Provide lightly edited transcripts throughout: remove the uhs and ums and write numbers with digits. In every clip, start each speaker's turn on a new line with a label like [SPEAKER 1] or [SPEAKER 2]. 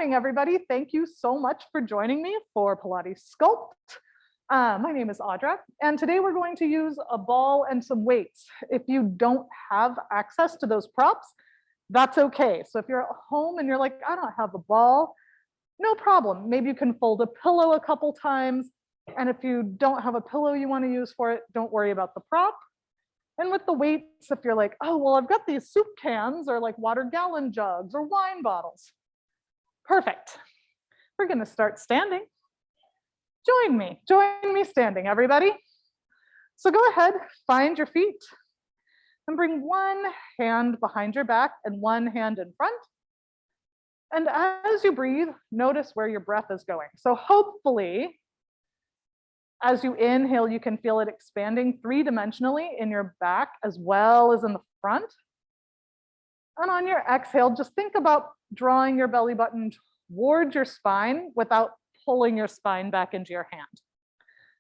[SPEAKER 1] morning, everybody. Thank you so much for joining me for Pilates Sculpt. My name is Audra, and today we're going to use a ball and some weights. If you don't have access to those props, that's okay. So if you're at home and you're like, I don't have a ball, no problem. Maybe you can fold a pillow a couple times. And if you don't have a pillow you want to use for it, don't worry about the prop. And with the weights, if you're like, oh, well, I've got these soup cans or like water gallon jugs or wine bottles. Perfect. We're going to start standing. Join me standing, everybody. So go ahead, find your feet and bring one hand behind your back and one hand in front. And as you breathe, notice where your breath is going. So hopefully, as you inhale, you can feel it expanding three-dimensionally in your back as well as in the front. And on your exhale, just think about drawing your belly button towards your spine without pulling your spine back into your hand.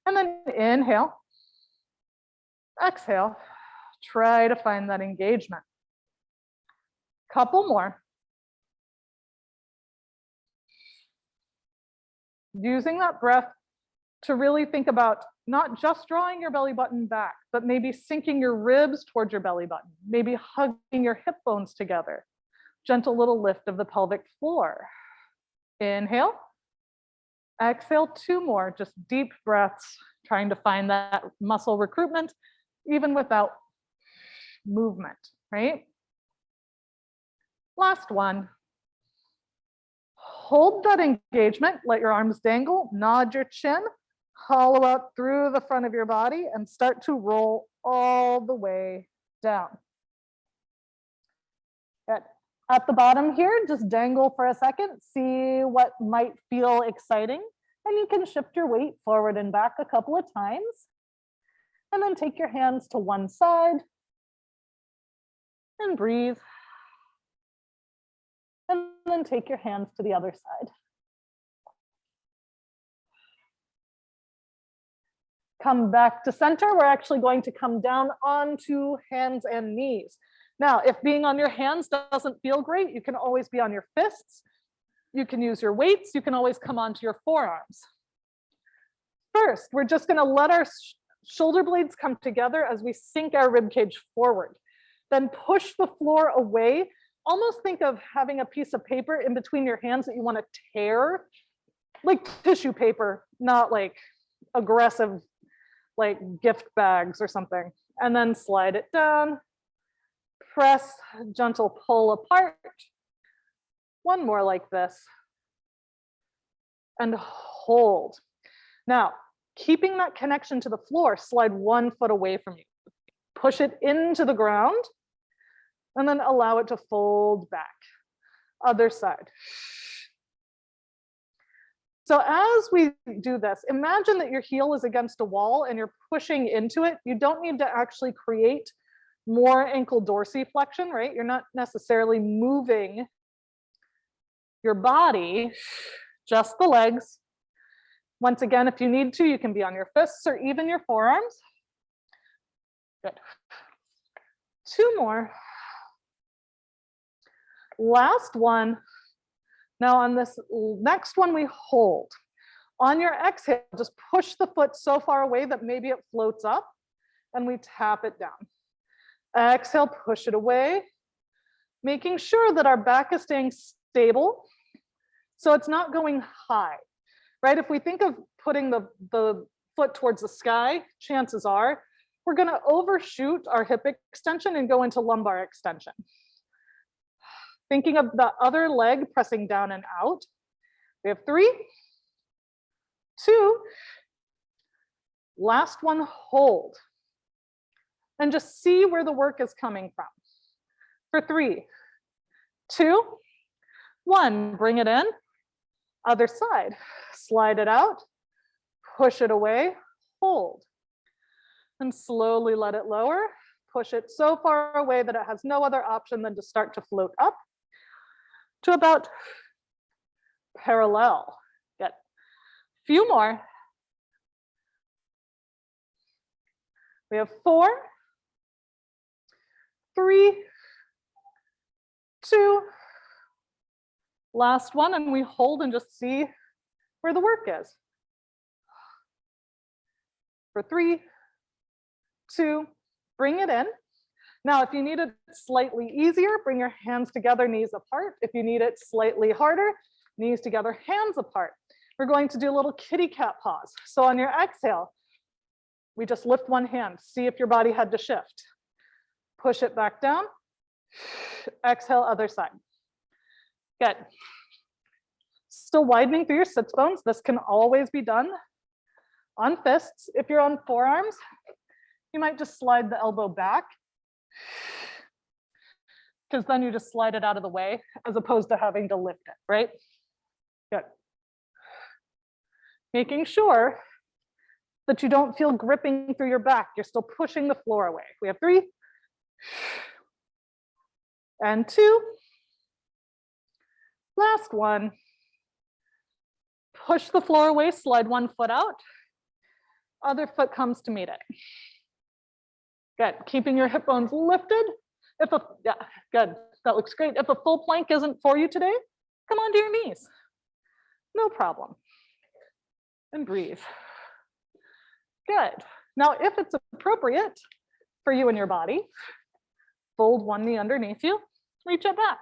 [SPEAKER 1] And then inhale, exhale, try to find that engagement. Couple more. Using that breath to really think about not just drawing your belly button back, but maybe sinking your ribs towards your belly button, maybe hugging your hip bones together. Gentle little lift of the pelvic floor. Inhale, exhale, two more, just deep breaths, trying to find that muscle recruitment, even without movement, right? Last one. Hold that engagement, let your arms dangle, nod your chin, hollow out through the front of your body and start to roll all the way down. Good. At the bottom here, just dangle for a second, see what might feel exciting, and you can shift your weight forward and back a couple of times, and then take your hands to one side and breathe, and then take your hands to the other side. Come back to center. We're actually going to come down onto hands and knees. Now, if being on your hands doesn't feel great, you can always be on your fists. You can use your weights. You can always come onto your forearms. First, we're just going to let our shoulder blades come together as we sink our rib cage forward. Then push the floor away. Almost think of having a piece of paper in between your hands that you want to tear, like tissue paper, not like aggressive, like gift bags or something. And then slide it down. Press, gentle pull apart. One more like this. And hold. Now, keeping that connection to the floor, slide 1 foot away from you. Push it into the ground, and then allow it to fold back. Other side. So as we do this, imagine that your heel is against a wall and you're pushing into it. You don't need to actually create more ankle dorsiflexion, right? You're not necessarily moving your body, just the legs. Once again, if you need to, you can be on your fists or even your forearms. Good. Two more. Last one. Now on this next one, we hold. On your exhale, just push the foot so far away that maybe it floats up and we tap it down. Exhale, push it away, making sure that our back is staying stable so it's not going high, right? If we think of putting the foot towards the sky, chances are we're going to overshoot our hip extension and go into lumbar extension. Thinking of the other leg pressing down and out. We have 3, 2, last one, hold. And just see where the work is coming from. For 3, 2, 1, bring it in. Other side, slide it out, push it away, hold. And slowly let it lower. Push it so far away that it has no other option than to start to float up to about parallel. Good. Few more. We have 4, 3, 2, Last one, and we hold and just see where the work is. For 3, 2, bring it in. Now, if you need it slightly easier, bring your hands together, knees apart. If you need it slightly harder, knees together, hands apart. We're going to do a little kitty cat pause. So on your exhale, we just lift one hand, see if your body had to shift. Push it back down. Exhale, other side. Good. Still widening through your sits bones. This can always be done on fists. If you're on forearms, you might just slide the elbow back, because then you just slide it out of the way as opposed to having to lift it, right? Good. Making sure that you don't feel gripping through your back. You're still pushing the floor away. We have 3 and 2. Last one. Push the floor away, slide one foot out. Other foot comes to meet it. Good. Keeping your hip bones lifted. Yeah, good. That looks great. If a full plank isn't for you today, come onto your knees. No problem. And breathe. Good. Now, if it's appropriate for you and your body, fold one knee underneath you, reach it back.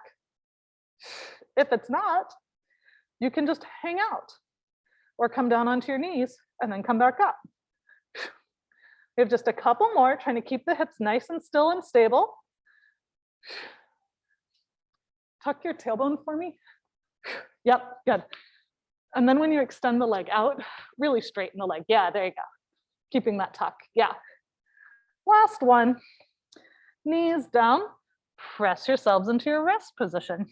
[SPEAKER 1] If it's not, you can just hang out or come down onto your knees and then come back up. We have just a couple more, trying to keep the hips nice and still and stable. Tuck your tailbone for me. Yep, good. And then when you extend the leg out, really straighten the leg. Yeah, there you go. Keeping that tuck, yeah. Last one, knees down, press yourselves into your rest position.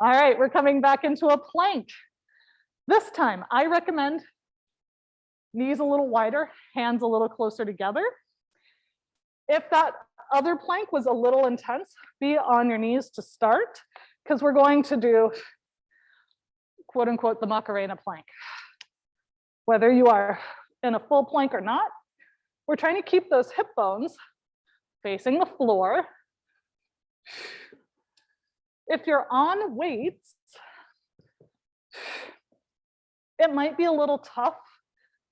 [SPEAKER 1] All right, we're coming back into a plank. This time, I recommend knees a little wider, hands a little closer together. If that other plank was a little intense, be on your knees to start, because we're going to do, quote unquote, the Macarena plank. Whether you are in a full plank or not, we're trying to keep those hip bones facing the floor. If you're on weights, it might be a little tough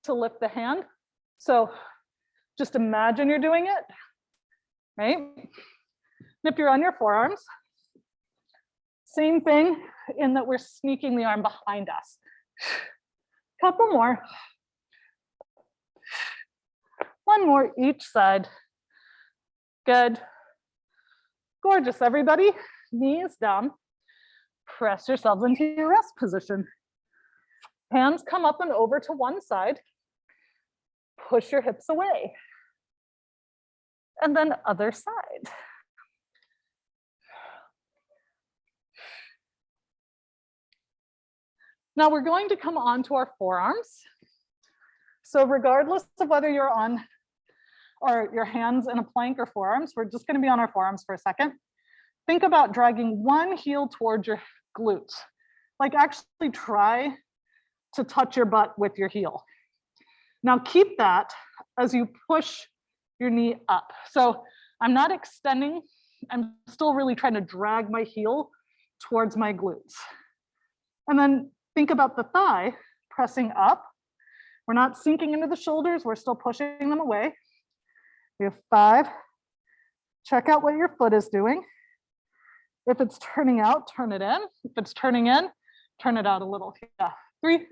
[SPEAKER 1] to lift the hand. So just imagine you're doing it, right? And if you're on your forearms, same thing in that we're sneaking the arm behind us. Couple more. One more each side. Good. Gorgeous, everybody. Knees down. Press yourselves into your rest position. Hands come up and over to one side. Push your hips away. And then other side. Now we're going to come on to our forearms. So regardless of whether you're on or your hands in a plank or forearms, we're just going to be on our forearms for a second. Think about dragging one heel towards your glutes. Like actually try to touch your butt with your heel. Now keep that as you push your knee up. So I'm not extending, I'm still really trying to drag my heel towards my glutes. And then think about the thigh pressing up. We're not sinking into the shoulders, we're still pushing them away. We have 5. Check out what your foot is doing. If it's turning out, turn it in. If it's turning in, turn it out a little. Yeah. 3.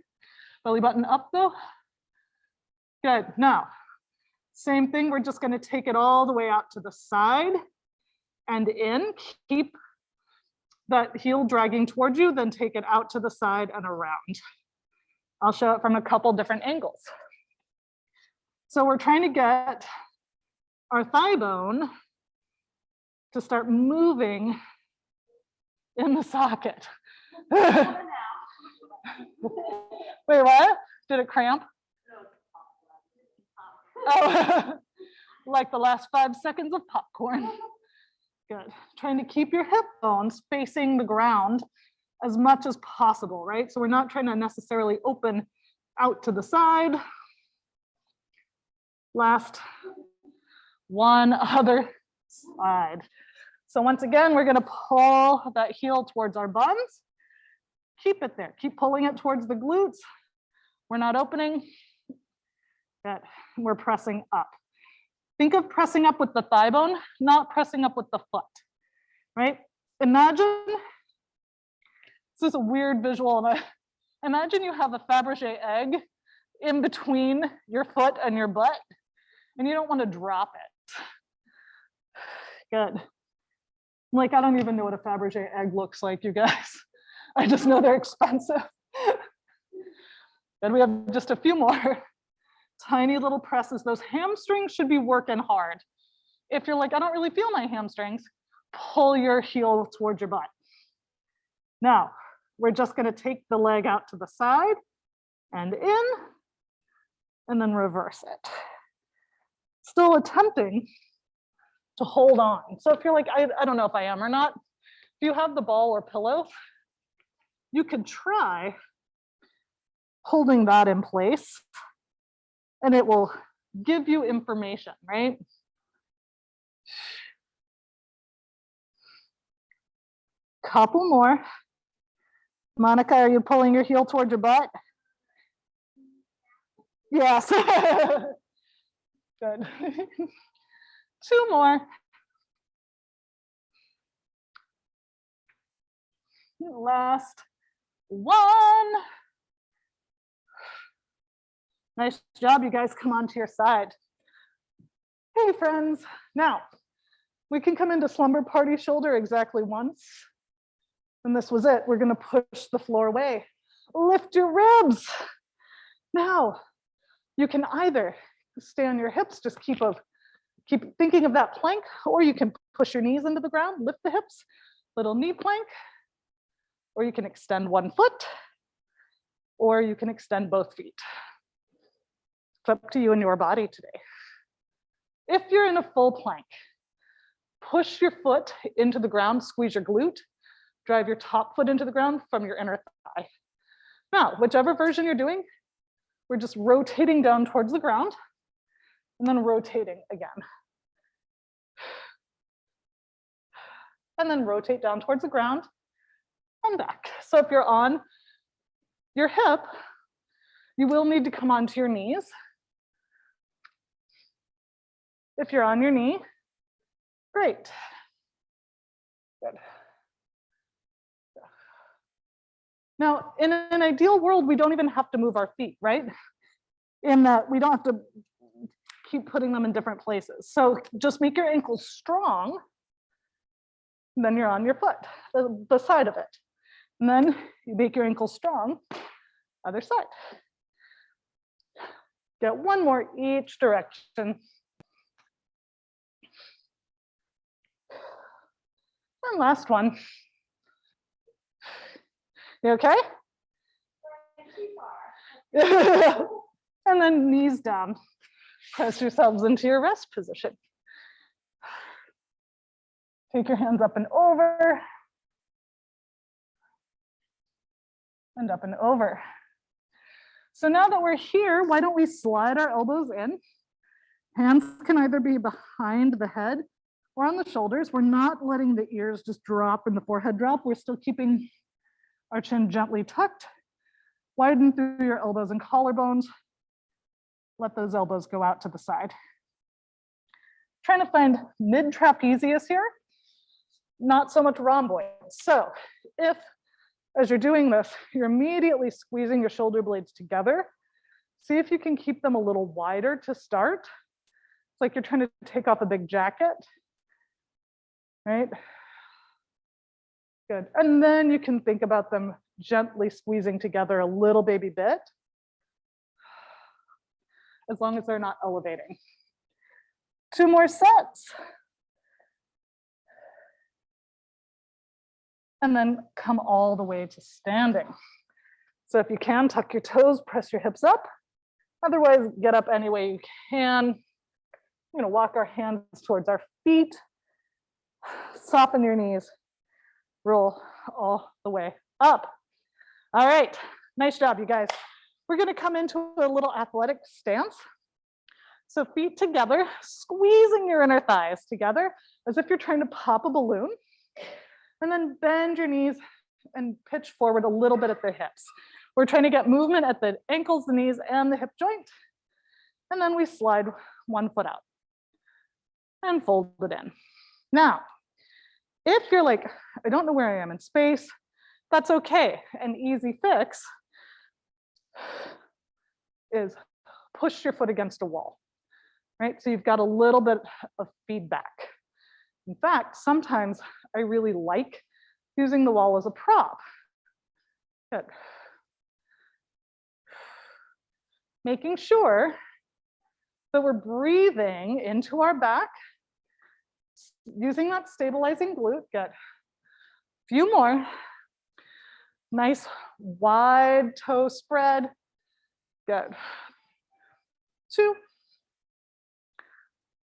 [SPEAKER 1] Belly button up though. Good. Now, same thing. We're just going to take it all the way out to the side and in. Keep that heel dragging towards you, then take it out to the side and around. I'll show it from a couple different angles. So we're trying to get our thigh bone to start moving in the socket. Wait, what? Did it cramp? Oh, like the last 5 seconds of popcorn. Good. Trying to keep your hip bones facing the ground as much as possible, right? So we're not trying to necessarily open out to the side. Last one other side. So once again, we're gonna pull that heel towards our buns. Keep it there, keep pulling it towards the glutes. We're not opening, good. We're pressing up. Think of pressing up with the thigh bone, not pressing up with the foot, right? Imagine, this is a weird visual, and imagine you have a Fabergé egg in between your foot and your butt, and you don't want to drop it. Good. Like, I don't even know what a Fabergé egg looks like, you guys. I just know they're expensive. And we have just a few more tiny little presses. Those hamstrings should be working hard. If you're like, I don't really feel my hamstrings, pull your heel towards your butt. Now, we're just going to take the leg out to the side and in, and then reverse it. Still attempting to hold on. So if you're like, I don't know if I am or not, if you have the ball or pillow, you could try holding that in place and it will give you information, right? Couple more. Monica, are you pulling your heel towards your butt? Yes. Good. Two more. Last one. Nice job, you guys. Come on to your side. Hey, friends. Now, we can come into slumber party shoulder exactly once. And this was it. We're going to push the floor away. Lift your ribs. Now, you can either stay on your hips, just keep thinking of that plank, or you can push your knees into the ground, lift the hips, little knee plank, or you can extend one foot, or you can extend both feet. It's up to you and your body today. If you're in a full plank, push your foot into the ground, squeeze your glute, drive your top foot into the ground from your inner thigh. Now, whichever version you're doing, we're just rotating down towards the ground and then rotating again. And then rotate down towards the ground and back. So if you're on your hip, you will need to come onto your knees. If you're on your knee, great. Good. Now, in an ideal world, we don't even have to move our feet, right? In that we don't have to keep putting them in different places. So just make your ankles strong, and then you're on your foot, the side of it. And then you make your ankles strong, other side. Get one more each direction. And last one. You okay? And then knees down. Press yourselves into your rest position. Take your hands up and over. And up and over. So now that we're here, why don't we slide our elbows in? Hands can either be behind the head or on the shoulders. We're not letting the ears just drop and the forehead drop. We're still keeping our chin gently tucked. Widen through your elbows and collarbones. Let those elbows go out to the side. Trying to find mid-trapezius here, not so much rhomboid. So if, as you're doing this, you're immediately squeezing your shoulder blades together, see if you can keep them a little wider to start. It's like you're trying to take off a big jacket, right? Good. And then you can think about them gently squeezing together a little baby bit, as long as they're not elevating. 2 more sets. And then come all the way to standing. So if you can, tuck your toes, press your hips up. Otherwise, get up any way you can. We're going to walk our hands towards our feet. Soften your knees. Roll all the way up. All right, nice job, you guys. We're going to come into a little athletic stance. So feet together, squeezing your inner thighs together as if you're trying to pop a balloon. And then bend your knees and pitch forward a little bit at the hips. We're trying to get movement at the ankles, the knees, and the hip joint. And then we slide one foot out and fold it in. Now, if you're like, I don't know where I am in space, that's okay. An easy fix is push your foot against a wall, right? So you've got a little bit of feedback. In fact, sometimes I really like using the wall as a prop. Good. Making sure that we're breathing into our back, using that stabilizing glute. Good. Few more. Nice wide toe spread. Good. 2.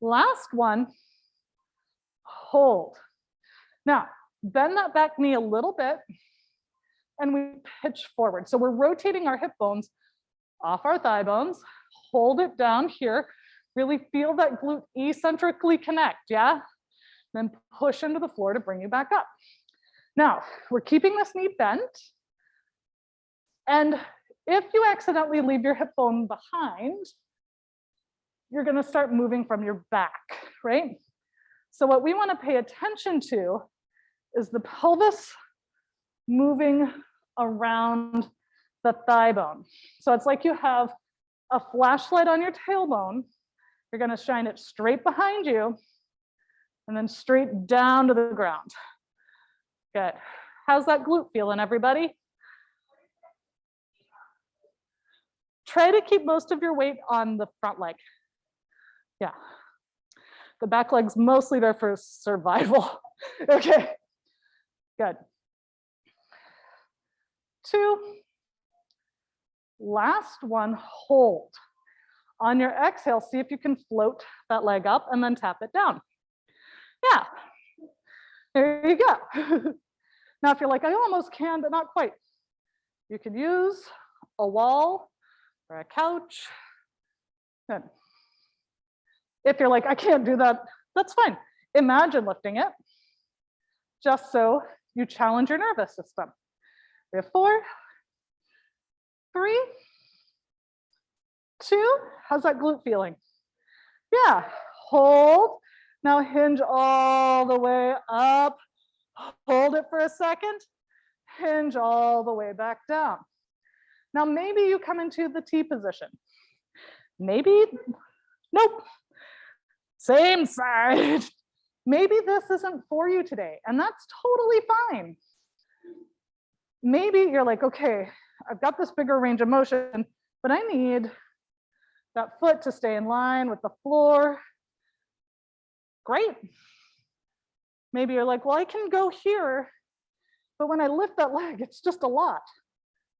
[SPEAKER 1] Last one. Hold. Now, bend that back knee a little bit and we pitch forward. So we're rotating our hip bones off our thigh bones. Hold it down here. Really feel that glute eccentrically connect, yeah? Then push into the floor to bring you back up. Now, we're keeping this knee bent. And if you accidentally leave your hip bone behind, you're gonna start moving from your back, right? So what we wanna pay attention to is the pelvis moving around the thigh bone. So it's like you have a flashlight on your tailbone. You're gonna shine it straight behind you and then straight down to the ground. Good. How's that glute feeling, everybody? Try to keep most of your weight on the front leg. Yeah. The back leg's mostly there for survival. Okay, good. 2. Last one, hold. On your exhale, see if you can float that leg up and then tap it down. Yeah, there you go. Now, if you're like, I almost can, but not quite, you could use a wall or a couch. Good. If you're like, I can't do that, that's fine. Imagine lifting it, just so you challenge your nervous system. We have 4, 3, 2. How's that glute feeling? Yeah, hold. Now hinge all the way up. Hold it for a second. Hinge all the way back down. Now maybe you come into the T position. Maybe, nope. Same side. Maybe this isn't for you today, and that's totally fine. Maybe you're like, okay, I've got this bigger range of motion, but I need that foot to stay in line with the floor. Great. Maybe you're like, well, I can go here, but when I lift that leg, it's just a lot.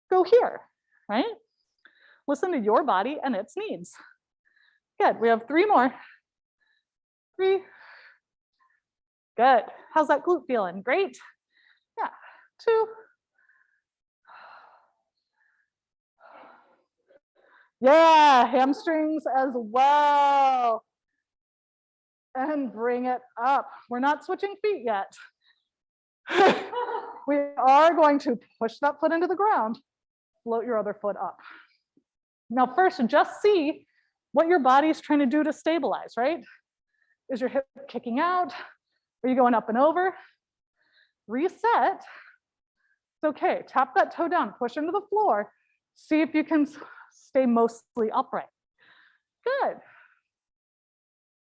[SPEAKER 1] Go here, right? Listen to your body and its needs. Good, we have 3 more. 3. Good. How's that glute feeling? Great. Yeah. 2. Yeah, hamstrings as well. And bring it up. We're not switching feet yet. We are going to push that foot into the ground, float your other foot up. Now first, just see what your body's trying to do to stabilize, right? Is your hip kicking out? Are you going up and over? Reset. It's okay, tap that toe down, push into the floor. See if you can stay mostly upright. Good.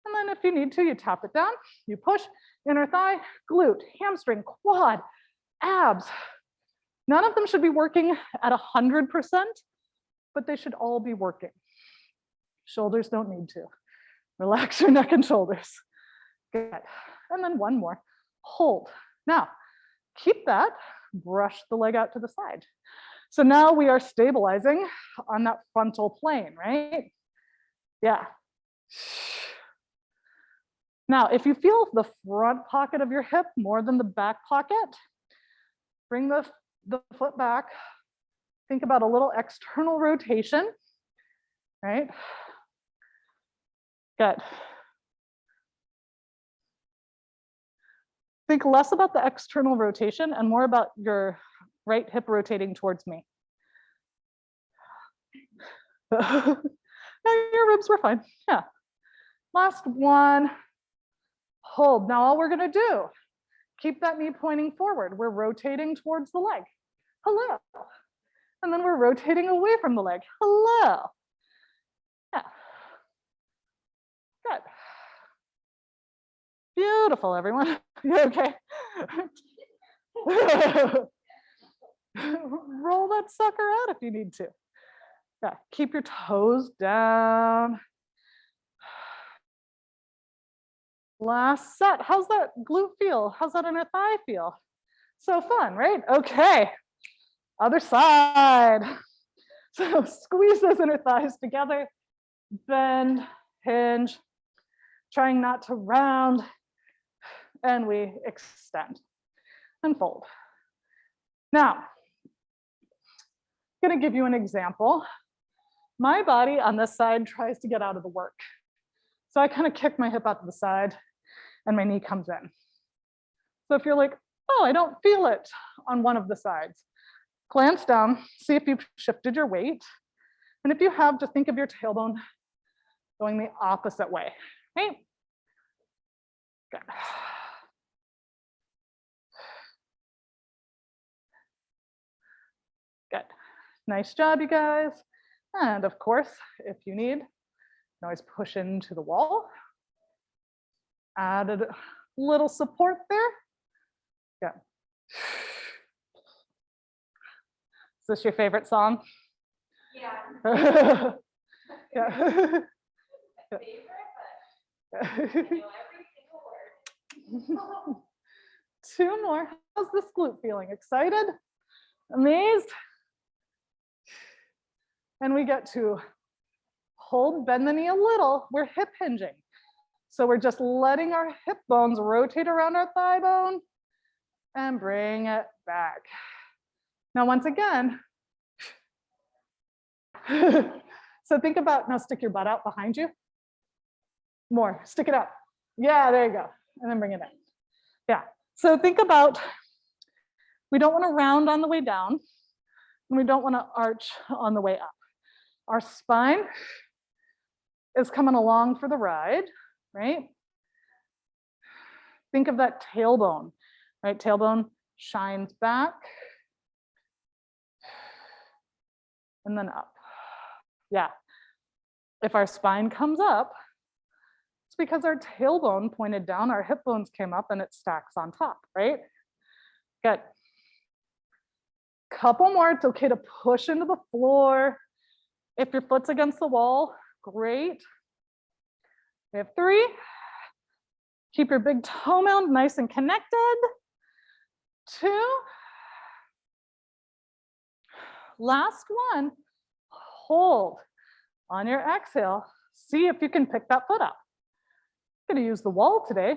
[SPEAKER 1] And then if you need to, you tap it down, you push, inner thigh, glute, hamstring, quad, abs. None of them should be working at 100%, but they should all be working. Shoulders don't need to. Relax your neck and shoulders. Good. And then one more, hold. Now, keep that, brush the leg out to the side. So now we are stabilizing on that frontal plane, right? Yeah. Now, if you feel the front pocket of your hip more than the back pocket, bring the foot back. Think about a little external rotation, right? Good. Think less about the external rotation and more about your right hip rotating towards me. No, your ribs were fine. Yeah. Last one. Hold. Now all we're going to do, keep that knee pointing forward. We're rotating towards the leg. Hello. And then we're rotating away from the leg. Hello. Yeah. Good. Beautiful, everyone. You okay? Roll that sucker out if you need to. Yeah, keep your toes down. Last set. How's that glute feel? How's that inner thigh feel? So fun, right? Okay. Other side. So squeeze those inner thighs together. Bend, hinge, trying not to round. And we extend and fold. Now, I'm going to give you an example. My body on this side tries to get out of the work. So I kind of kick my hip out to the side and my knee comes in. So if you're like, oh, I don't feel it on one of the sides, glance down, see if you've shifted your weight. And if you have, just think of your tailbone going the opposite way, right? Good. Good. Nice job, you guys. And of course, if you need, you can always push into the wall. Added a little support there. Yeah. Is this your favorite song?
[SPEAKER 2] Yeah.
[SPEAKER 1] Yeah.
[SPEAKER 2] Favorite, but I know every single word.
[SPEAKER 1] Two more. How's this glute feeling? Excited? Amazed? And we get to hold, bend the knee a little. We're hip hinging. So we're just letting our hip bones rotate around our thigh bone and bring it back. Now, once again, so think about, now stick your butt out behind you. More, stick it out. Yeah, there you go. And then bring it in. Yeah, so think about, we don't want to round on the way down, and we don't want to arch on the way up. Our spine is coming along for the ride, right? Think of that tailbone, right? Tailbone shines back and then up. Yeah. If our spine comes up, it's because our tailbone pointed down, our hip bones came up, and it stacks on top, right? Good. Couple more. It's okay to push into the floor. If your foot's against the wall, great. We have 3. Keep your big toe mound nice and connected. 2. Last one. Hold. On your exhale, see if you can pick that foot up. I'm going to use the wall today.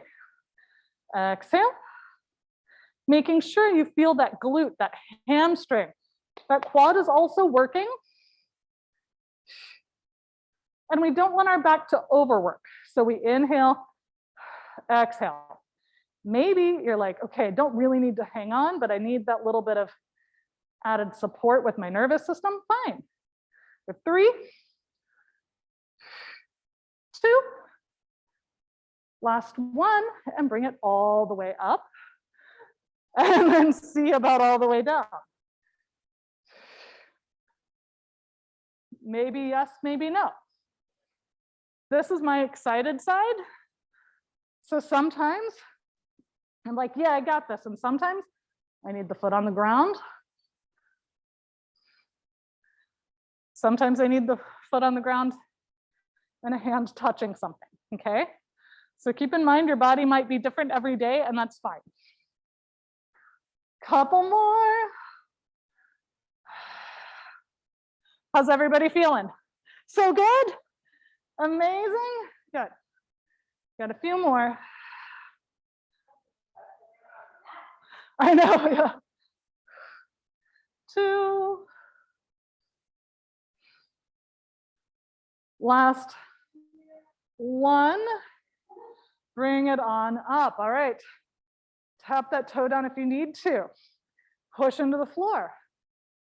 [SPEAKER 1] Exhale. Making sure you feel that glute, that hamstring. That quad is also working. And we don't want our back to overwork. So we inhale, exhale. Maybe you're like, okay, I don't really need to hang on, but I need that little bit of added support with my nervous system. Fine. For 3, 2, last one, and bring it all the way up. And then see about all the way down. Maybe yes, maybe no. This is my excited side. So sometimes I'm like, yeah, I got this. And sometimes I need the foot on the ground. Sometimes I need the foot on the ground and a hand touching something, okay? So keep in mind your body might be different every day, and that's fine. Couple more. How's everybody feeling? So good? Amazing? Good. Got a few more. I know, yeah. 2. Last 1. Bring it on up. All right. Tap that toe down if you need to. Push into the floor.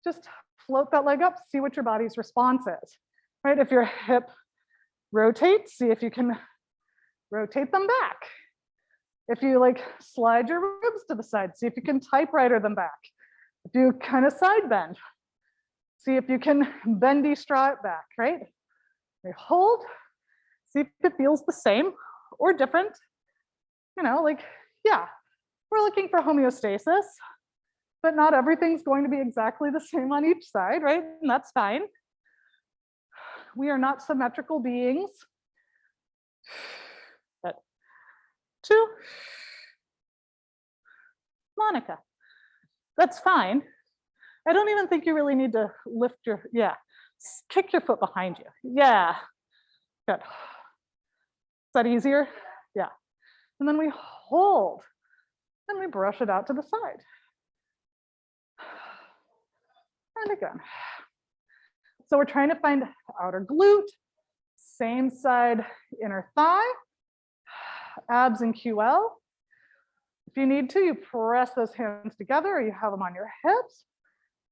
[SPEAKER 1] Just float that leg up, see what your body's response is. Right? If your hip rotates, see if you can rotate them back. If you like slide your ribs to the side, see if you can typewriter them back. If you kind of side bend, see if you can bendy straw it back, right? We hold, see if it feels the same or different. You know, like, yeah, we're looking for homeostasis, but not everything's going to be exactly the same on each side, right? And that's fine. We are not symmetrical beings. But 2. Monica. That's fine. I don't even think you really need to lift your, yeah, kick your foot behind you. Yeah, good. Is that easier? Yeah. And then we hold, and we brush it out to the side. And again. So we're trying to find outer glute, same side inner thigh, abs and QL. If you need to, you press those hands together or you have them on your hips.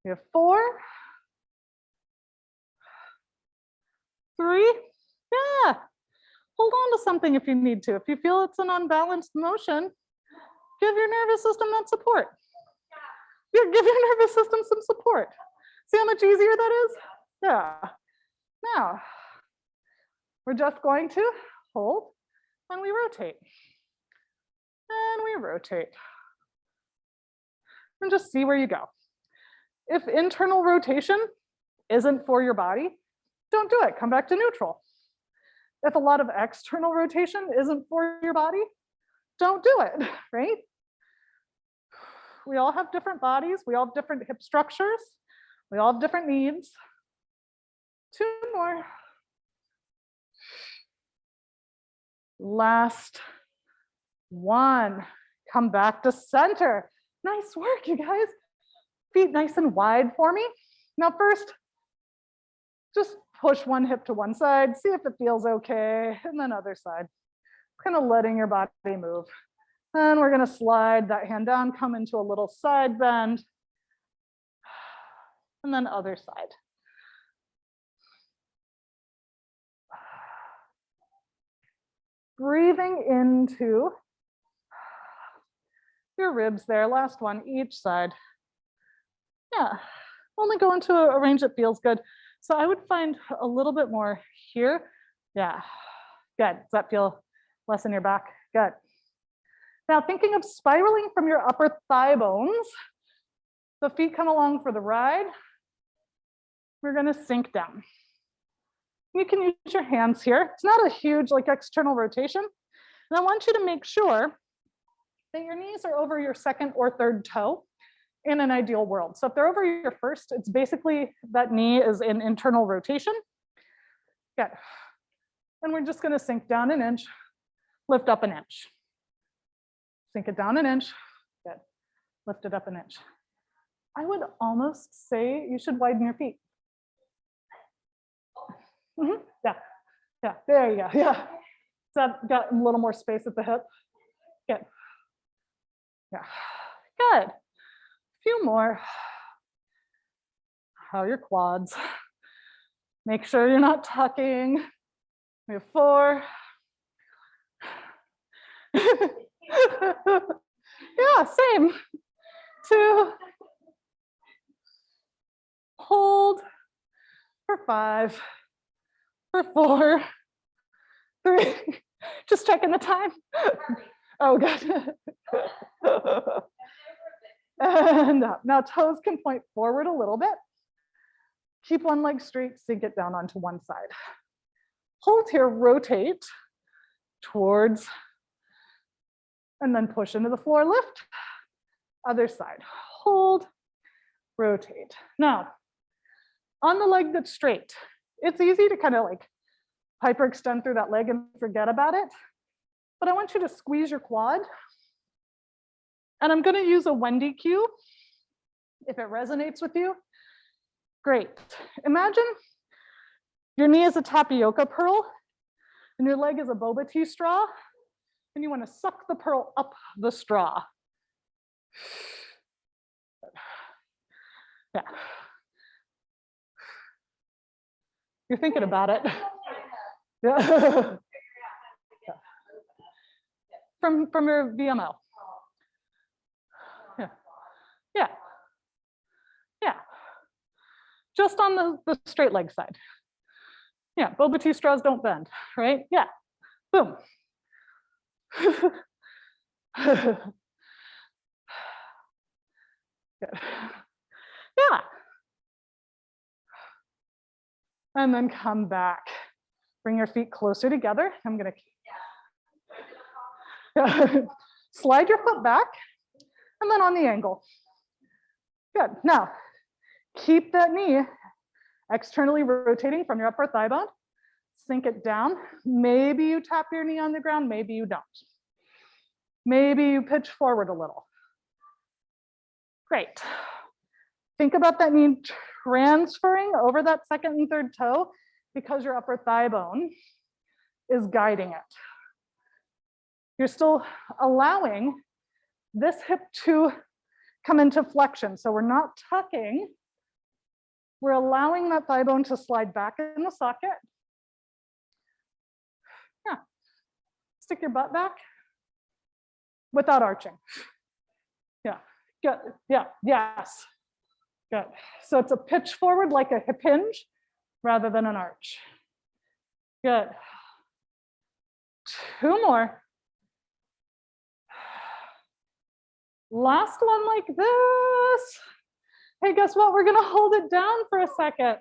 [SPEAKER 1] You have 4, 3, yeah. Hold on to something if you need to. If you feel it's an unbalanced motion, give your nervous system that support. Yeah, give your nervous system some support. See how much easier that is? Yeah. Now, we're just going to hold and we rotate. And we rotate. And just see where you go. If internal rotation isn't for your body, don't do it. Come back to neutral. If a lot of external rotation isn't for your body, don't do it, right? We all have different bodies. We all have different hip structures. We all have different needs. 2 more. Last 1. Come back to center. Nice work, you guys. Feet nice and wide for me. Now first, just push one hip to one side, see if it feels okay, and then other side. Kind of letting your body move. And we're gonna slide that hand down, come into a little side bend, and then other side. Breathing into your ribs there, last one, each side. Yeah, only go into a range that feels good. So I would find a little bit more here. Yeah, good. Does that feel less in your back? Good. Now thinking of spiraling from your upper thigh bones, the feet come along for the ride. We're gonna sink down. You can use your hands here. It's not a huge like external rotation. And I want you to make sure that your knees are over your second or third toe in an ideal world. So if they're over your first, it's basically that knee is in internal rotation. Good. And we're just gonna sink down an inch, lift up an inch. Sink it down an inch, good. Lift it up an inch. I would almost say you should widen your feet. Yeah, yeah, there you go, yeah. So I've got a little more space at the hip. Good. Yeah, good. A few more. How are your quads? Make sure you're not tucking. We have 4. Yeah, same. 2. Hold for 5. For 4. 3. Just checking the time. Oh, good. And up. Now toes can point forward a little bit. Keep one leg straight, sink it down onto one side. Hold here, rotate towards, and then push into the floor, lift. Other side, hold, rotate. Now, on the leg that's straight, it's easy to kind of like hyperextend through that leg and forget about it. But I want you to squeeze your quad. And I'm gonna use a Wendy cue. If it resonates with you, great. Imagine your knee is a tapioca pearl And your leg is a boba tea straw, and you want to suck the pearl up the straw. Yeah. You're thinking about it. Yeah. From your VMO. Yeah. Yeah. Yeah. Just on the straight leg side. Yeah, boba tea straws don't bend, right? Yeah. Boom. Good. Yeah. And then come back. Bring your feet closer together. I'm gonna slide your foot back and then on the angle. Good. Now, keep that knee externally rotating from your upper thigh bone. Sink it down. Maybe you tap your knee on the ground, maybe you don't. Maybe you pitch forward a little. Great. Think about that knee transferring over that second and third toe because your upper thigh bone is guiding it. You're still allowing this hip to come into flexion. So we're not tucking. We're allowing that thigh bone to slide back in the socket. Yeah. Stick your butt back without arching. Yeah. Good. Yeah. Yes. Good. So it's a pitch forward like a hip hinge rather than an arch. Good. 2 more. Last one like this. Hey, guess what? We're gonna hold it down for a second.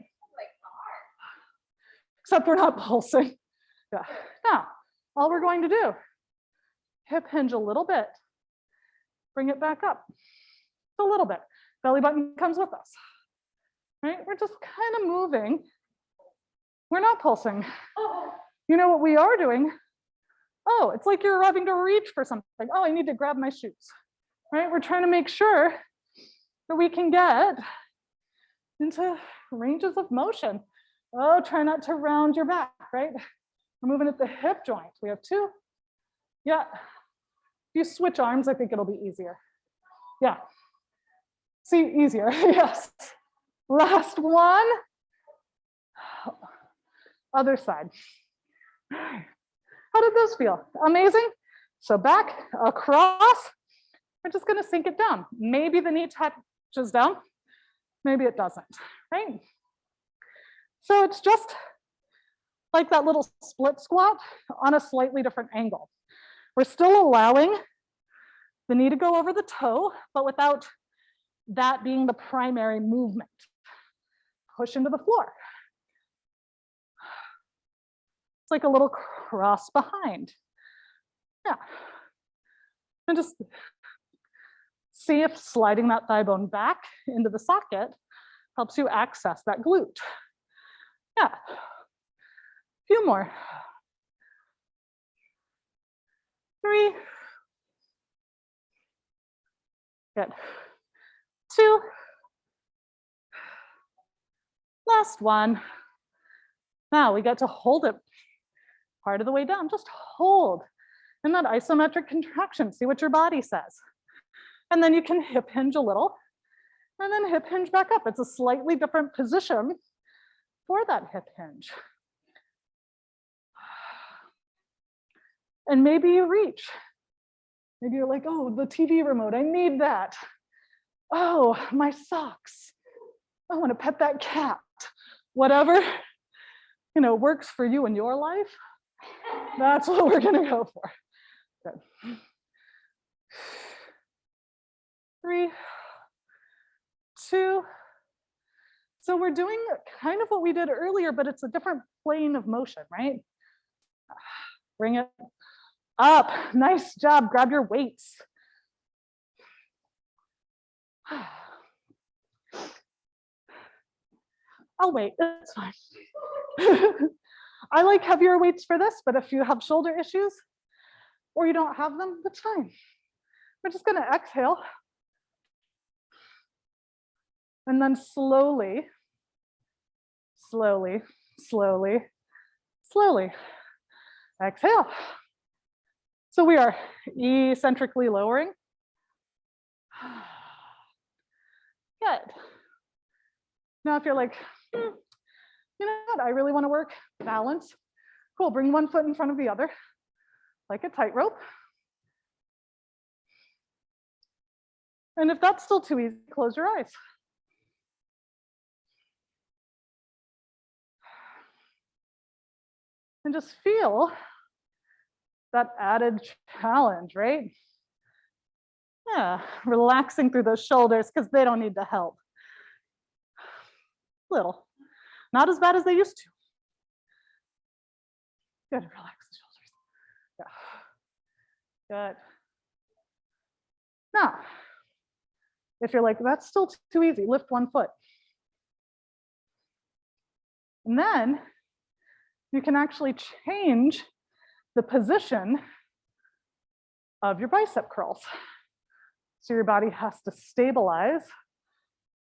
[SPEAKER 1] Except we're not pulsing. Yeah. Now, all we're going to do, hip hinge a little bit. Bring it back up. A little bit. Belly button comes with us. Right? We're just kind of moving. We're not pulsing. You know what we are doing? Oh, it's like you're having to reach for something. Oh, I need to grab my shoes. Right? We're trying to make sure that we can get into ranges of motion. Oh, try not to round your back, right? We're moving at the hip joint. We have 2. Yeah. If you switch arms, I think it'll be easier. Yeah. See, easier. Yes. Last one. Other side. How did those feel? Amazing. So back, across. We're just going to sink it down. Maybe the knee touches down. Maybe it doesn't, right? So it's just like that little split squat on a slightly different angle. We're still allowing the knee to go over the toe, but without that being the primary movement. Push into the floor. It's like a little cross behind. Yeah. And just see if sliding that thigh bone back into the socket helps you access that glute. Yeah. A few more. 3. Good. 2. Last one. Now we get to hold it part of the way down. Just hold in that isometric contraction. See what your body says. And then you can hip hinge a little and then hip hinge back up. It's a slightly different position for that hip hinge. And maybe you reach. Maybe you're like, oh, the TV remote, I need that. Oh, my socks. I want to pet that cat. Whatever, works for you in your life, that's what we're going to go for. Good. 3, 2. So we're doing kind of what we did earlier, but it's a different plane of motion, right? Bring it up. Nice job. Grab your weights. I'll wait. That's fine. I like heavier weights for this, but if you have shoulder issues or you don't have them, that's fine. We're just going to exhale. And then slowly, slowly, slowly, slowly Exhale. So we are eccentrically lowering. Good. Now if you're like, you know what, I really want to work balance. Cool, bring one foot in front of the other, like a tightrope. And if that's still too easy, close your eyes. And just feel that added challenge, right? Yeah, relaxing through those shoulders because they don't need the help. Little, not as bad as they used to. Good, relax the shoulders. Yeah, good. Now, if you're like, that's still too easy, lift one foot. And then you can actually change the position of your bicep curls. So your body has to stabilize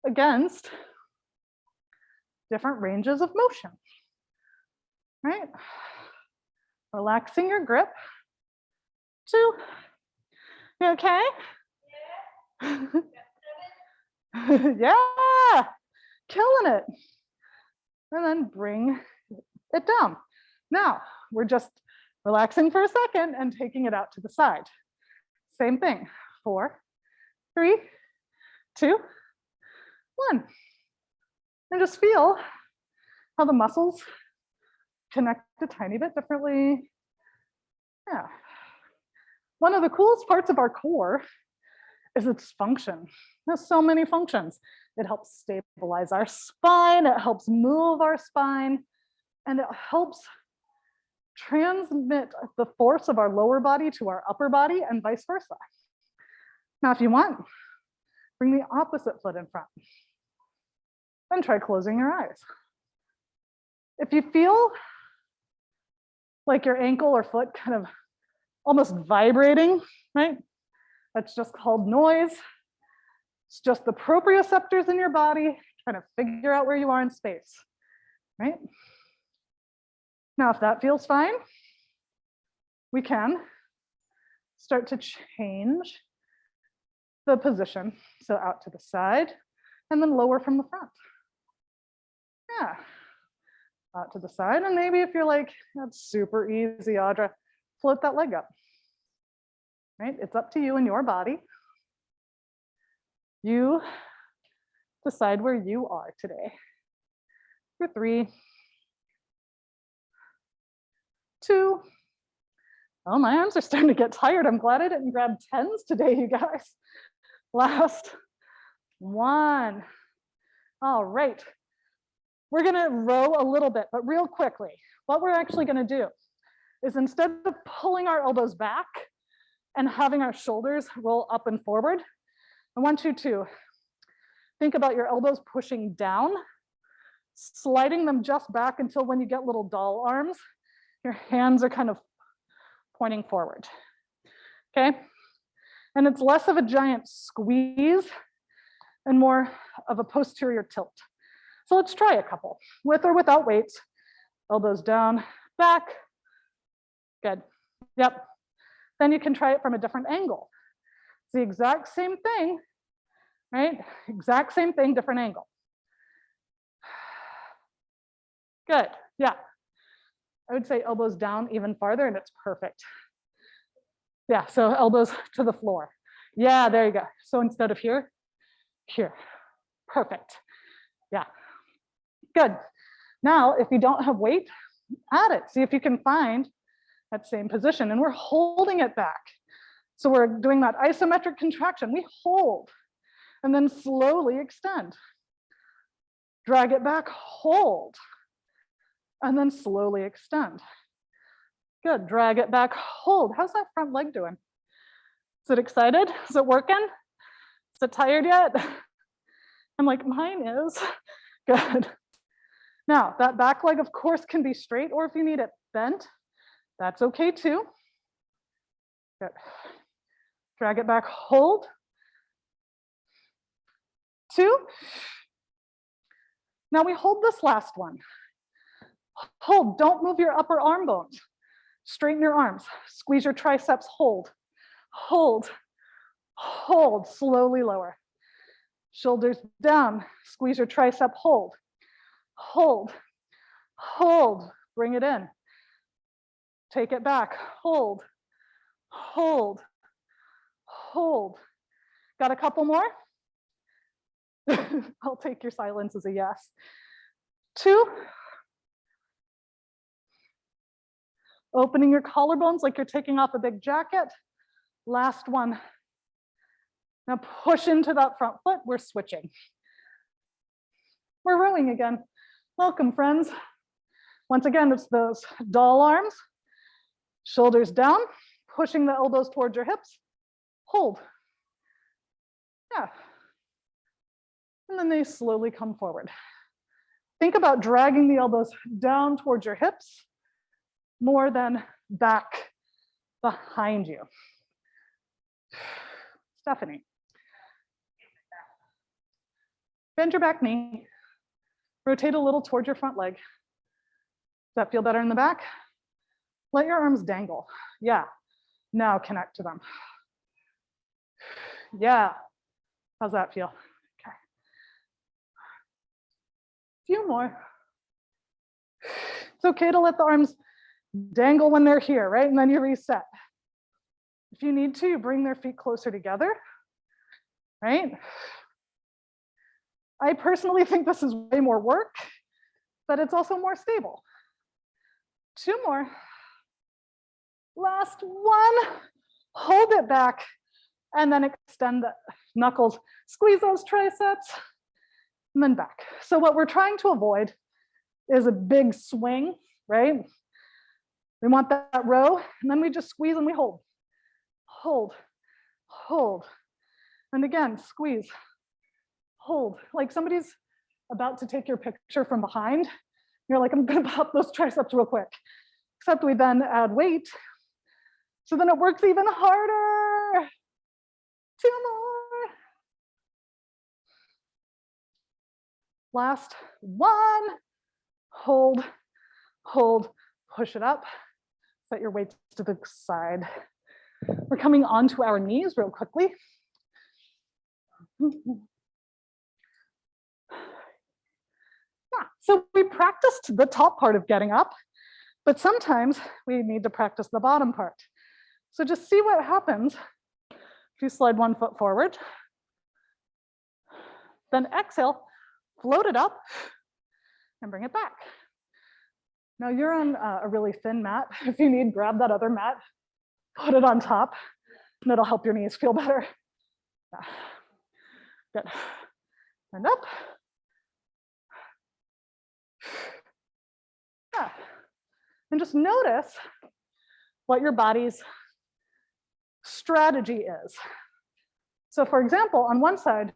[SPEAKER 1] against different ranges of motion, right? Relaxing your grip. 2. You okay? Yeah, killing it. And then bring it down. Now, we're just relaxing for a second and taking it out to the side. Same thing. 4, 3, 2, 1. And just feel how the muscles connect a tiny bit differently. Yeah. One of the coolest parts of our core is its function. It has so many functions. It helps stabilize our spine, it helps move our spine, and it helps transmit the force of our lower body to our upper body and vice versa. Now, if you want, bring the opposite foot in front and try closing your eyes. If you feel like your ankle or foot kind of almost vibrating, right? That's just called noise. It's just the proprioceptors in your body trying to figure out where you are in space, right? Now, if that feels fine, we can start to change the position. So out to the side and then lower from the front. Yeah, out to the side. And maybe if you're like, that's super easy, Audra, float that leg up, right? It's up to you and your body. You decide where you are today. For 3, 2. Oh, my arms are starting to get tired. I'm glad I didn't grab 10s today, you guys. Last 1. All right. We're gonna row a little bit, but real quickly. What we're actually gonna do is instead of pulling our elbows back and having our shoulders roll up and forward, I want you to think about your elbows pushing down, sliding them just back until when you get little doll arms, your hands are kind of pointing forward, okay? And it's less of a giant squeeze and more of a posterior tilt. So let's try a couple, with or without weights. Elbows down, back, good, yep. Then you can try it from a different angle. It's the exact same thing, right? Exact same thing, different angle. Good, yeah. I would say elbows down even farther and it's perfect. Yeah, so elbows to the floor. Yeah, there you go. So instead of here, here, perfect. Yeah, good. Now, if you don't have weight, add it. See if you can find that same position and we're holding it back. So we're doing that isometric contraction. We hold and then slowly extend. Drag it back, hold, and then slowly extend. Good, drag it back, hold. How's that front leg doing? Is it excited? Is it working? Is it tired yet? I'm like, mine is. Good. Now, that back leg, of course, can be straight, or if you need it bent, that's okay too. Good. Drag it back, hold. 2. Now we hold this last one. Hold, don't move your upper arm bones. Straighten your arms, squeeze your triceps, hold, hold, hold, slowly lower. Shoulders down, squeeze your tricep, hold, hold, hold, bring it in. Take it back, hold, hold, hold. Got a couple more? I'll take your silence as a yes. 2. Opening your collarbones like you're taking off a big jacket. Last one. Now push into that front foot. We're switching. We're rowing again. Welcome, friends. Once again, it's those doll arms. Shoulders down, pushing the elbows towards your hips. Hold. Yeah. And then they slowly come forward. Think about dragging the elbows down towards your hips more than back behind you. Stephanie. Bend your back knee. Rotate a little towards your front leg. Does that feel better in the back? Let your arms dangle. Yeah. Now connect to them. Yeah. How's that feel? Okay. Few more. It's okay to let the arms dangle when they're here, right? And then you reset. If you need to, you bring their feet closer together, right? I personally think this is way more work, but it's also more stable. 2 more. Last one. Hold it back and then extend the knuckles. Squeeze those triceps and then back. So what we're trying to avoid is a big swing, right? We want that row, and then we just squeeze and we hold. Hold, hold. And again, squeeze, hold. Like somebody's about to take your picture from behind. You're like, I'm gonna pop those triceps real quick. Except we then add weight. So then it works even harder. 2 more. Last one. Hold, hold, push it up. Set your weights to the side. We're coming onto our knees real quickly. So we practiced the top part of getting up, but sometimes we need to practice the bottom part. So just see what happens if you slide 1 foot forward. Then exhale, float it up, and bring it back. Now you're on a really thin mat. If you need, grab that other mat, put it on top, and it'll help your knees feel better. Good. And up. Yeah. And just notice what your body's strategy is. So for example, on one side,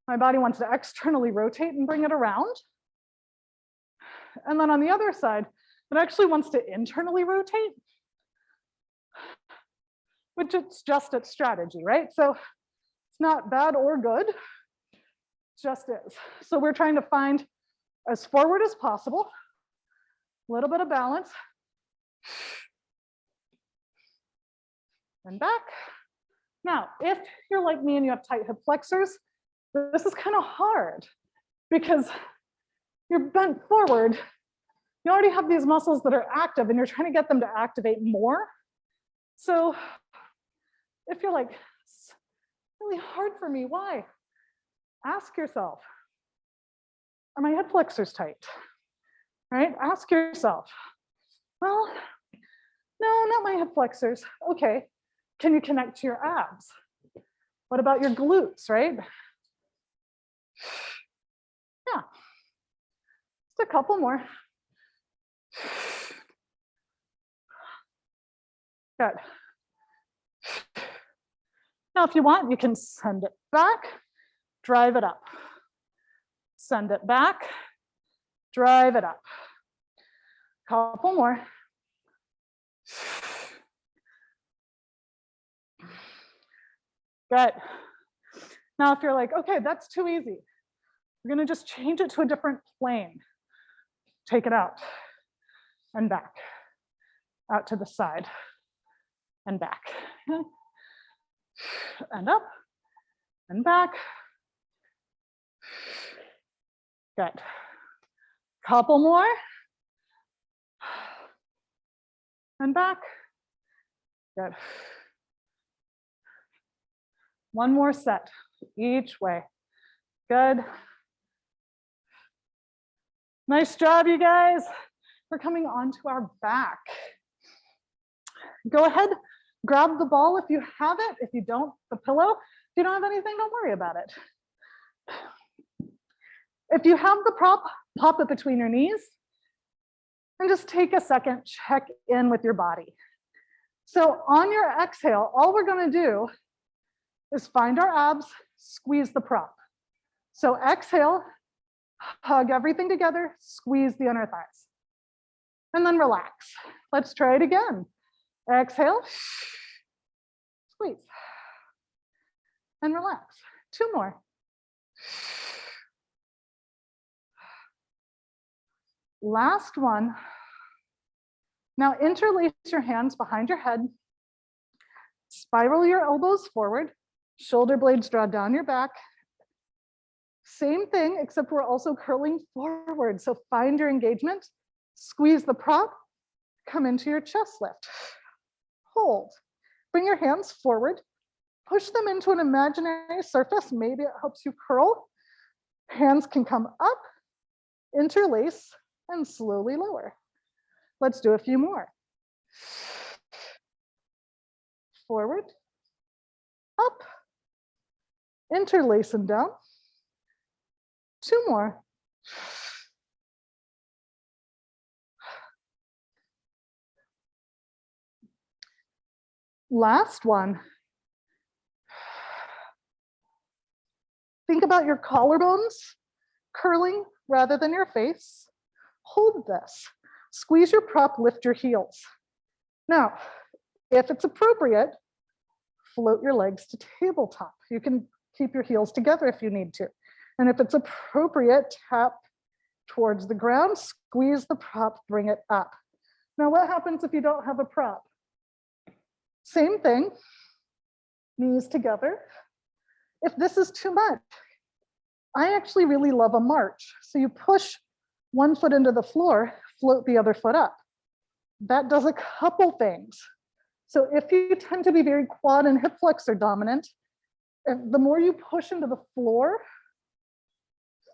[SPEAKER 1] my body wants to externally rotate and bring it around. And then on the other side, it actually wants to internally rotate, which it's just its strategy, right? So it's not bad or good, it just is. So we're trying to find as forward as possible, a little bit of balance, and back. Now, if you're like me and you have tight hip flexors, this is kind of hard because you're bent forward. You already have these muscles that are active and you're trying to get them to activate more. So if you're like, it's really hard for me, why? Ask yourself, are my hip flexors tight? Right? Ask yourself, well, no, not my hip flexors. Okay, can you connect to your abs? What about your glutes, right? Yeah, just a couple more. Good. Now, if you want, you can send it back, drive it up. Send it back, drive it up. Couple more. Good. Now, if you're like, okay, that's too easy, we're gonna just change it to a different plane. Take it out and back. out to the side and back. And up and back. Good. Couple more. And back. Good. One more set each way. Good. Nice job, you guys. We're coming onto our back. Go ahead, grab the ball if you have it. If you don't, the pillow. If you don't have anything, don't worry about it. If you have the prop, pop it between your knees and just take a second, check in with your body. So on your exhale, all we're going to do is find our abs, squeeze the prop. So exhale, hug everything together, squeeze the inner thighs, and then relax. Let's try it again. Exhale, squeeze, and relax. Two more. Last one. Now interlace your hands behind your head, spiral your elbows forward, shoulder blades draw down your back. Same thing, except we're also curling forward. So find your engagement, squeeze the prop, come into your chest lift. Hold. Bring your hands forward, push them into an imaginary surface. Maybe it helps you curl. Hands can come up, interlace, and slowly lower. Let's do a few more. Forward, up, interlace and down. Two more. Last one. Think about your collarbones curling rather than your face. Hold this. Squeeze your prop, lift your heels. Now, if it's appropriate, float your legs to tabletop. You can keep your heels together if you need to. And if it's appropriate, tap towards the ground, squeeze the prop, bring it up. Now, what happens if you don't have a prop? Same thing, knees together. If this is too much, I actually really love a march. So you push one foot into the floor, float the other foot up. That does a couple things. So if you tend to be very quad and hip flexor dominant, the more you push into the floor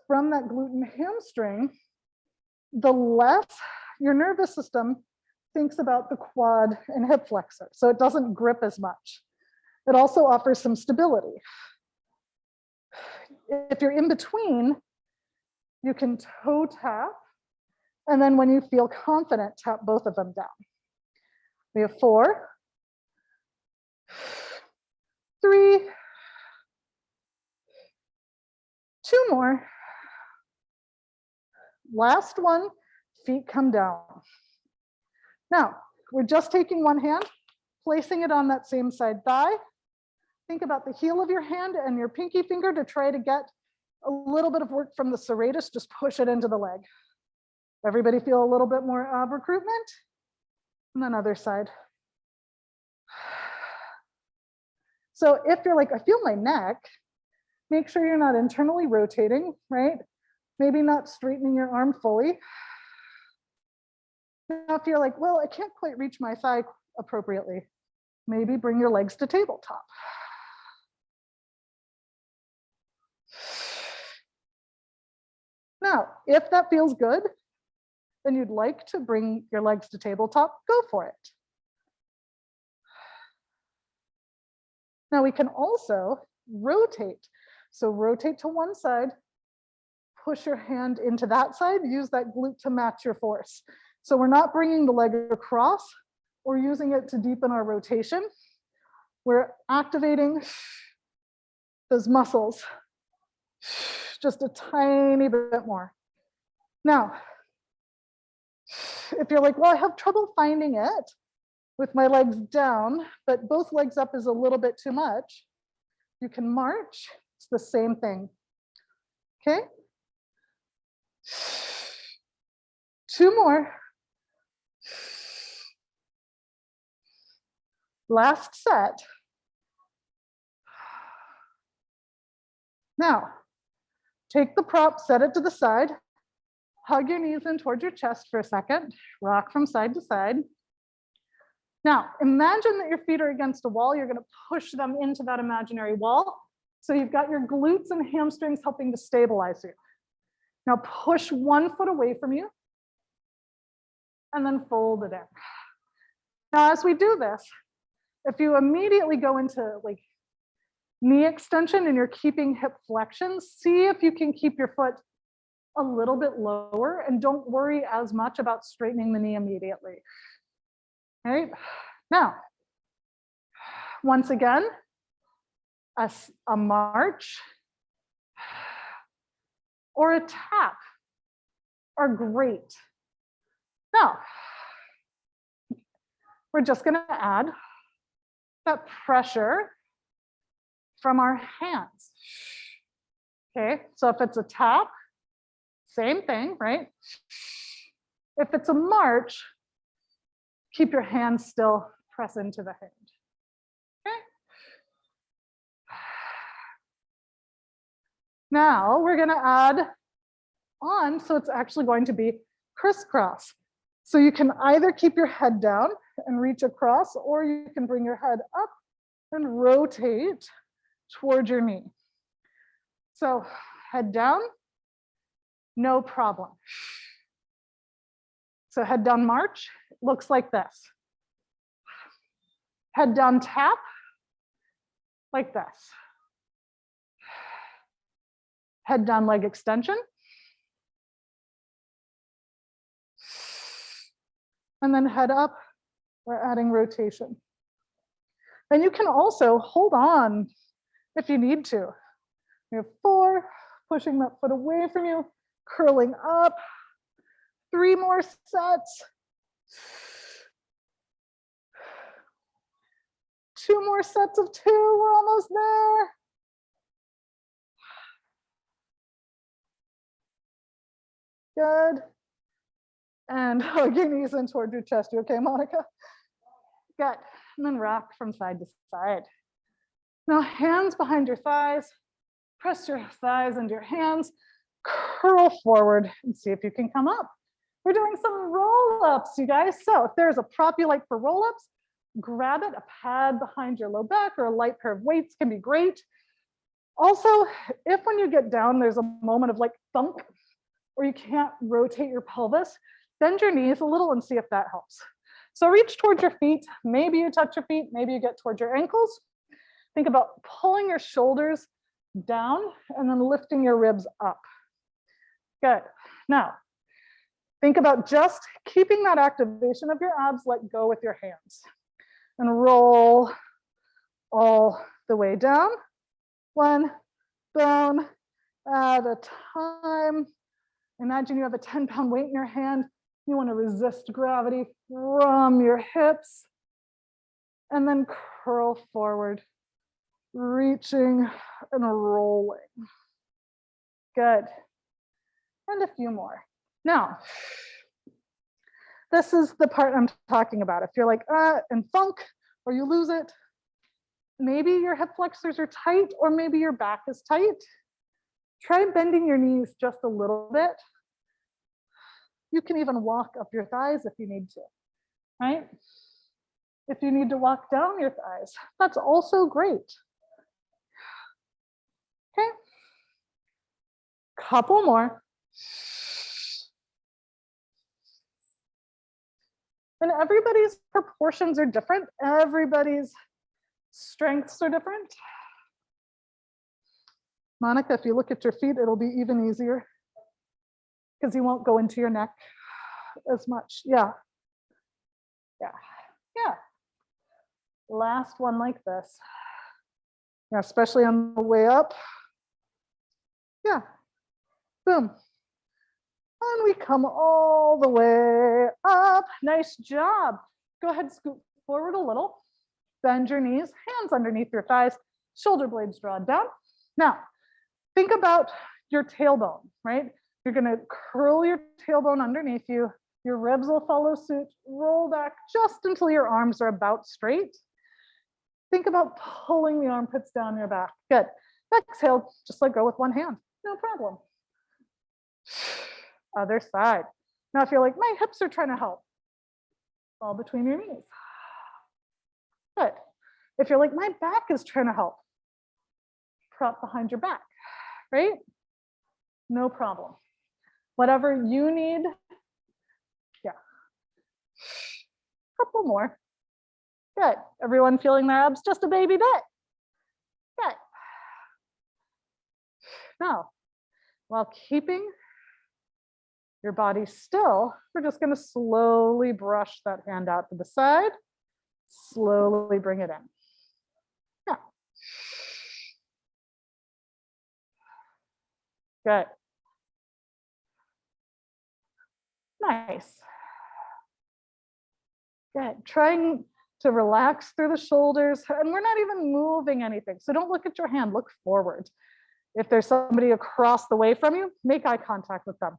[SPEAKER 1] from that glute and hamstring, the less your nervous system thinks about the quad and hip flexor. So it doesn't grip as much. It also offers some stability. If you're in between, you can toe tap. And then when you feel confident, tap both of them down. We have 4, 3, 2 more. Last one, feet come down. Now, we're just taking one hand, placing it on that same side thigh. Think about the heel of your hand and your pinky finger to try to get a little bit of work from the serratus, just push it into the leg. Everybody feel a little bit more ab recruitment? And then other side. So if you're like, I feel my neck, make sure you're not internally rotating, right? Maybe not straightening your arm fully. Now, if you're like, well, I can't quite reach my thigh appropriately, maybe bring your legs to tabletop. Now, if that feels good, then you'd like to bring your legs to tabletop, go for it. Now we can also rotate. So rotate to one side, push your hand into that side, use that glute to match your force. So we're not bringing the leg across or using it to deepen our rotation. We're activating those muscles just a tiny bit more. Now, if you're like, well, I have trouble finding it with my legs down, but both legs up is a little bit too much, you can march. It's the same thing. Okay? 2 more. Last set. Now, take the prop, set it to the side, hug your knees in towards your chest for a second, rock from side to side. Now, imagine that your feet are against a wall. You're gonna push them into that imaginary wall. So you've got your glutes and hamstrings helping to stabilize you. Now push one foot away from you and then fold it in. Now, as we do this, if you immediately go into like knee extension and you're keeping hip flexion, see if you can keep your foot a little bit lower and don't worry as much about straightening the knee immediately. All right, now, once again, a march or a tap are great. Now, we're just gonna add that pressure from our hands. Okay, so if it's a tap, same thing, right? If it's a march, keep your hands still, press into the hand. Okay. Now we're gonna add on, so it's actually going to be crisscross. So you can either keep your head down and reach across, or you can bring your head up and rotate towards your knee. So head down, no problem. So head down march, looks like this. Head down tap, like this. Head down leg extension. And then head up, we're adding rotation. And you can also hold on if you need to. You have 4, pushing that foot away from you, curling up. 3 more sets. 2 more sets of 2, we're almost there. Good. And hug your knees in toward your chest. You okay, Monica? Good. And then rock from side to side. Now hands behind your thighs. Press your thighs into your hands. Curl forward and see if you can come up. We're doing some roll-ups, you guys. So if there's a prop you like for roll-ups, grab it. A pad behind your low back or a light pair of weights can be great. Also, if when you get down, there's a moment of like thunk, or you can't rotate your pelvis, bend your knees a little and see if that helps. So reach towards your feet. Maybe you touch your feet, maybe you get towards your ankles. Think about pulling your shoulders down and then lifting your ribs up. Good. Now, think about just keeping that activation of your abs, let go with your hands. And roll all the way down. 1 bone at a time. Imagine you have a 10-pound weight in your hand. You want to resist gravity from your hips. And then curl forward, reaching and rolling. Good. And a few more. Now, this is the part I'm talking about. If you're like, and funk, or you lose it, maybe your hip flexors are tight, or maybe your back is tight. Try bending your knees just a little bit. You can even walk up your thighs if you need to, right? If you need to walk down your thighs, that's also great. Okay. Couple more. And everybody's proportions are different. Everybody's strengths are different. Monica, if you look at your feet, it'll be even easier because you won't go into your neck as much. Yeah. Yeah. Yeah. Last one like this. Yeah, especially on the way up. Yeah. Boom. And we come all the way up. Nice job. Go ahead, scoot forward a little. Bend your knees, hands underneath your thighs, shoulder blades drawn down. Now, think about your tailbone, right? You're gonna curl your tailbone underneath you. Your ribs will follow suit. Roll back just until your arms are about straight. Think about pulling the armpits down your back. Good. Exhale, just let go with one hand. No problem. Other side. Now, if you're like, my hips are trying to help, fall between your knees. Good. If you're like, my back is trying to help, prop behind your back, right? No problem. Whatever you need. Yeah. Couple more. Good. Everyone feeling their abs just a baby bit. Good. Now, while keeping your body still, we're just going to slowly brush that hand out to the side. Slowly bring it in. Yeah. Good. Nice. Good. Trying to relax through the shoulders, and we're not even moving anything. So don't look at your hand, look forward. If there's somebody across the way from you, make eye contact with them.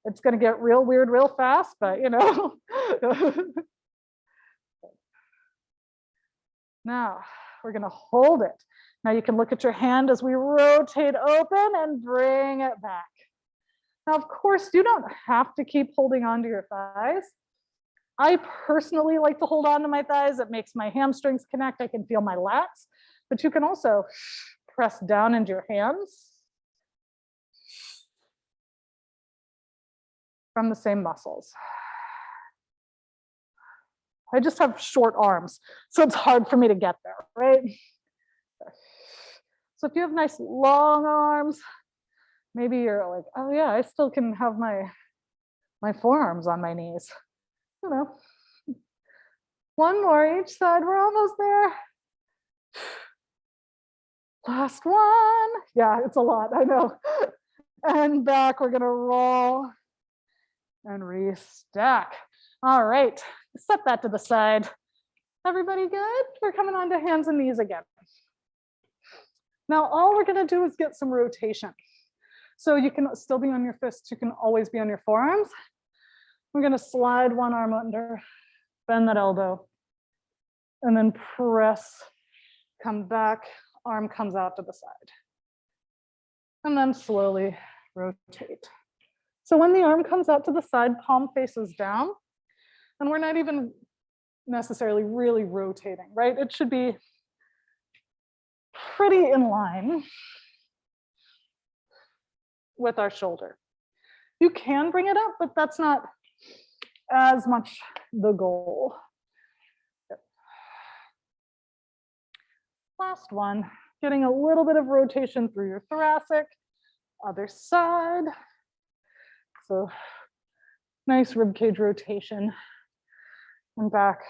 [SPEAKER 1] It's going to get real weird real fast, but you know. Now, we're going to hold it. Now you can look at your hand as we rotate open and bring it back. Now, of course, you don't have to keep holding on to your thighs. I personally like to hold on to my thighs. It makes my hamstrings connect. I can feel my lats, but you can also press down into your hands from the same muscles. I just have short arms, so it's hard for me to get there, right? So if you have nice long arms, maybe you're like, oh yeah, I still can have my forearms on my knees. You know, one more each side, we're almost there. Last one. Yeah, it's a lot, I know. And back, we're gonna roll and restack. All right, set that to the side. Everybody good? We're coming on to hands and knees again. Now, all we're gonna do is get some rotation. So you can still be on your fists, you can always be on your forearms. We're gonna slide one arm under, bend that elbow, and then press, come back, arm comes out to the side. And then slowly rotate. So when the arm comes out to the side, palm faces down, and we're not even necessarily really rotating, right? It should be pretty in line with our shoulder. You can bring it up, but that's not as much the goal. Last one, getting a little bit of rotation through your thoracic, other side. So nice rib cage rotation and back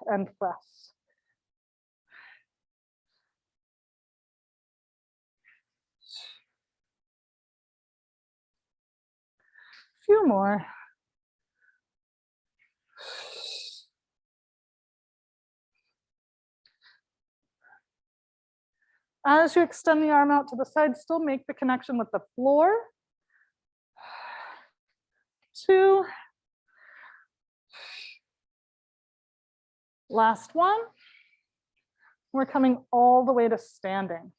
[SPEAKER 1] and press. A few more. As you extend the arm out to the side, still make the connection with the floor. 2. Last one. We're coming all the way to standing.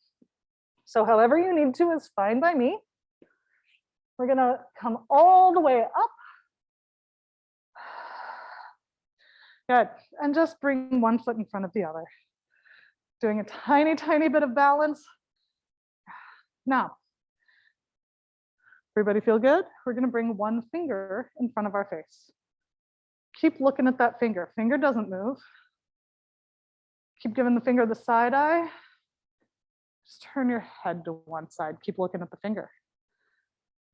[SPEAKER 1] So however you need to is fine by me. We're gonna come all the way up. Good, and just bring one foot in front of the other. Doing a tiny, tiny bit of balance. Now, everybody feel good? We're gonna bring one finger in front of our face. Keep looking at that finger. Finger doesn't move. Keep giving the finger the side eye. Just turn your head to one side. Keep looking at the finger.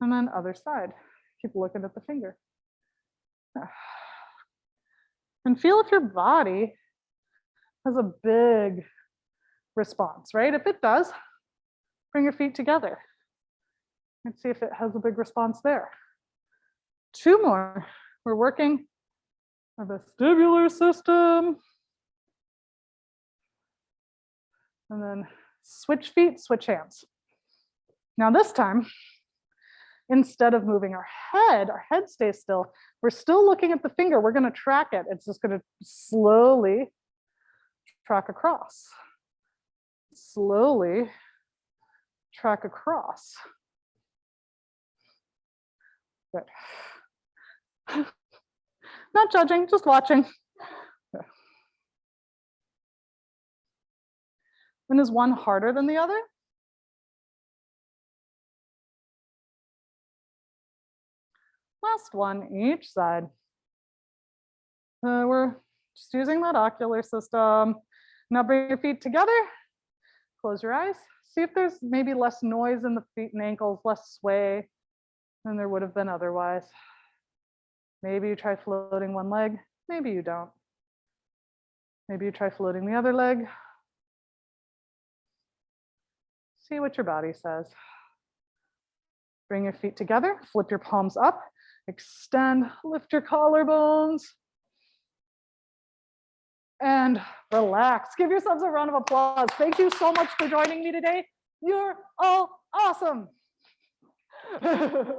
[SPEAKER 1] And then other side. Keep looking at the finger. And feel if your body has a big response, right? If it does, bring your feet together and see if it has a big response there. 2 more. We're working our vestibular system. And then switch feet, switch hands. Now this time, instead of moving our head stays still. We're still looking at the finger. We're going to track it. It's just going to slowly track across. slowly track across. Good. Not judging, just watching. And is one harder than the other? Last one, each side. We're just using that ocular system. Now bring your feet together, close your eyes. See if there's maybe less noise in the feet and ankles, less sway than there would have been otherwise. Maybe you try floating one leg, maybe you don't. Maybe you try floating the other leg. See what your body says. Bring your feet together, flip your palms up, extend, lift your collarbones, and relax. Give yourselves a round of applause. Thank you so much for joining me today. You're all awesome.